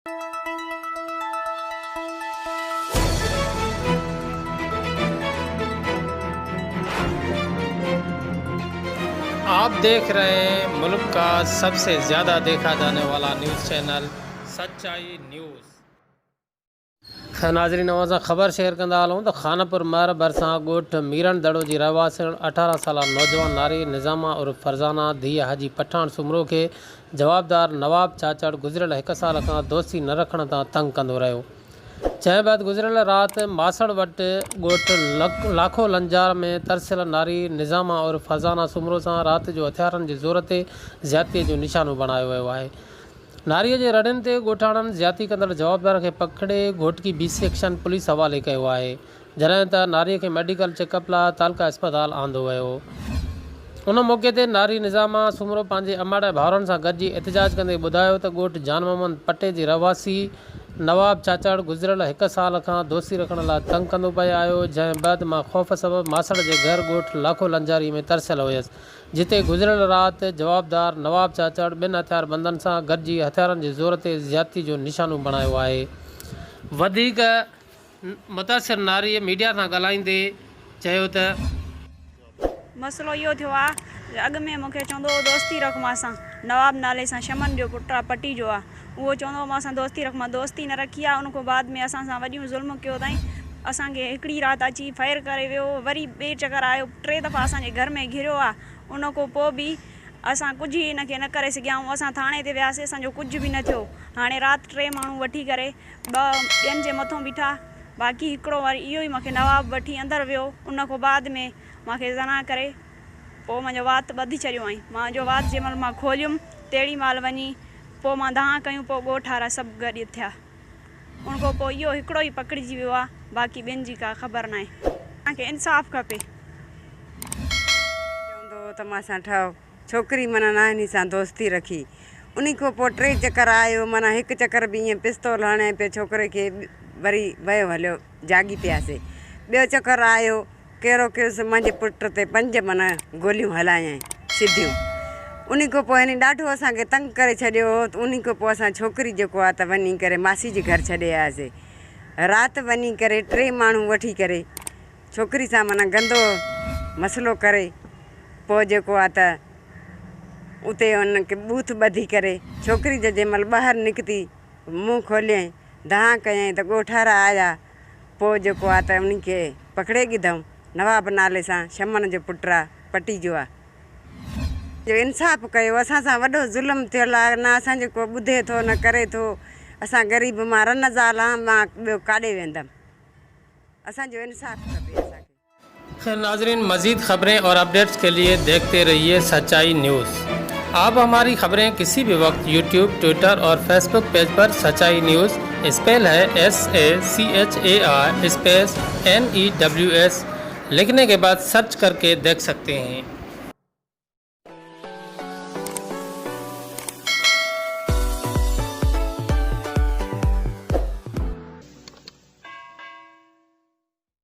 आप देख रहे हैं मुल्क का सबसे ज़्यादा देखा जाने वाला न्यूज़ चैनल सच्चाई न्यूज़। नाज़रीन अवां ख़बर शेयर कंदा हलूं तो खानपुर महर ڀرسان ॻोठ ميرڻ दड़ो जी रहिवासण 18 साला नौजवान नारी नظامان और فرزانا धीअ हाजी पठान سومرو खे जवाबदार नवाब चाचड़ गुज़िरियल 1 साल खां दोस्ती न रखण तां तंग कंदो रहियो। जंहिं बैदि गुज़िरियल राति मासड़ वटि ॻोठ लाखो लंजार में तरसियल नारी नظامان और فرزانا سومرو सां राति जो हथियारनि जे ज़ोर ते ज़्यादतीअ जो निशानो बणायो वियो आहे। नारीअ जे रड़ियुनि ते ॻोठाणनि ज़्यादती कंदड़ जवाबदार खे पकड़े घोटकी बी सेक्शन पुलिस हवाले कयो आहे, जॾहिं त नारीअ खे मेडिकल चेकअप लाइ तालका अस्पताल आंदो वियो। उन मौक़े ते नारी नظامان سومرو पंहिंजे अमाड़े भाउरनि सां गॾिजी एहतजाज कंदे ॿुधायो त ॻोठ जानममन पटे जे रहिवासी नवाब चाचड़ गुज़िरियल 1 साल खां दोस्ती रखण लाइ तंग कंदो पियो आयो। जंहिं बैदि मां ख़ौफ़ सबबि मासड़ जे घर ॻोठ लाखो लंजारी में तरसियल हुयसि, जिते गुज़िरियल राति जवाबदार नवाब चाचड़ 2 हथियार बंदनि सां गॾिजी हथियारनि जे ज़ोर ते ज़्यादती जो निशानो बणायो आहे। वधीक मुतासिर नारीअ मीडिया सां ॻाल्हाईंदे चयो त मसलो इहो थियो आहे, अॻु में मूंखे चवंदो दोस्ती रख मांसां, नवाब नाले सां शमन जो पुटु आहे, पटी जो आहे, उहो चवंदो मांसां दोस्ती रख, मां दोस्ती न रखी आहे। उन खां बाद में असां सां वॾियूं ज़ुल्म कयो अथई, असांखे हिकिड़ी राति अची फायर करे वियो, वरी ॿिए चकर आयो, 3 दफ़ा असांजे घर में घिरियो आहे। उन खां पोइ बि असां कुझु ई हिनखे न करे सघिया आहियूं। असां थाणे ते वियासीं, असांजो कुझु बि न थियो। हाणे राति 3 माण्हू वठी करे 2 ॿियनि जे मथां बीठा, बाक़ी हिकिड़ो वरी इहो ई मूंखे नवाब वठी अंदरि वियो। उन खां बाद में मूंखे ज़ना करे पोइ मुंहिंजो वात ॿधी छॾियो आई। मुंहिंजो वात जंहिं महिल मां खोलियुमि तेड़ी महिल वञी पोइ मां दहा कयूं, पोइ ॻोठ वारा सभु गॾु थिया। उन खां पोइ इहो हिकिड़ो ई पकड़िजी वियो आहे, बाक़ी ॿियनि जी का ख़बर न आहे। तव्हांखे इंसाफ़ खपे। चवंदो त मां सां ठहो छोकिरी माना नानी सां दोस्ती रखी, उन खां पोइ 3 चकर आयो, माना 1 चकर बि ईअं पिस्तौल हणे पियो छोकिरे खे, वरी वियो हलियो जागी पियासीं। 2 चकर आयो, कहिड़ो कयोसि मुंहिंजे पुट ते 5 माना गोलियूं हलायईं सिधियूं। उन खां पोइ हिन ॾाढो असांखे तंग करे छॾियो। उन खां पोइ असां छोकिरी जेको आहे त वञी करे मासी जे घर छॾे आयासीं। राति वञी करे 3 माण्हू वठी करे छोकिरी सां माना गंदो मसइलो करे पोइ जेको आहे त उते उनखे बूथ ॿधी करे छोकिरी जो जंहिं महिल ॿाहिरि निकिती मुंहुं खोलियईं, दहा कयईं त ॻोठारा आया। पोइ जेको आहे त उनखे पकड़े ॻिधऊं, नवाब नाले सां शमन जो पुटु आहे, पटी जो आहे। जो इंसाफ़ कयो, असां सां वॾो ज़ुल्म थियल आहे, न असांजो को ॿुधे थो न करे थो। असां ग़रीब मां रन ज़ाल आहियां, मां ॿियो काॾे वेंदमि, असांजो इंसाफ़ खपे असांखे। खैर नाजरीन, मज़ीद खबरें और अपडेट्स के लिए देखते रहिए सच्चाई न्यूज़। आप हमारी खबरें किसी भी वक्त यूट्यूब, ट्विटर और फेसबुक पेज पर सच्चाई न्यूज़ स्पेल है SACHAI स्पेस NEWS लिखने के बाद सर्च करके देख सकते हैं।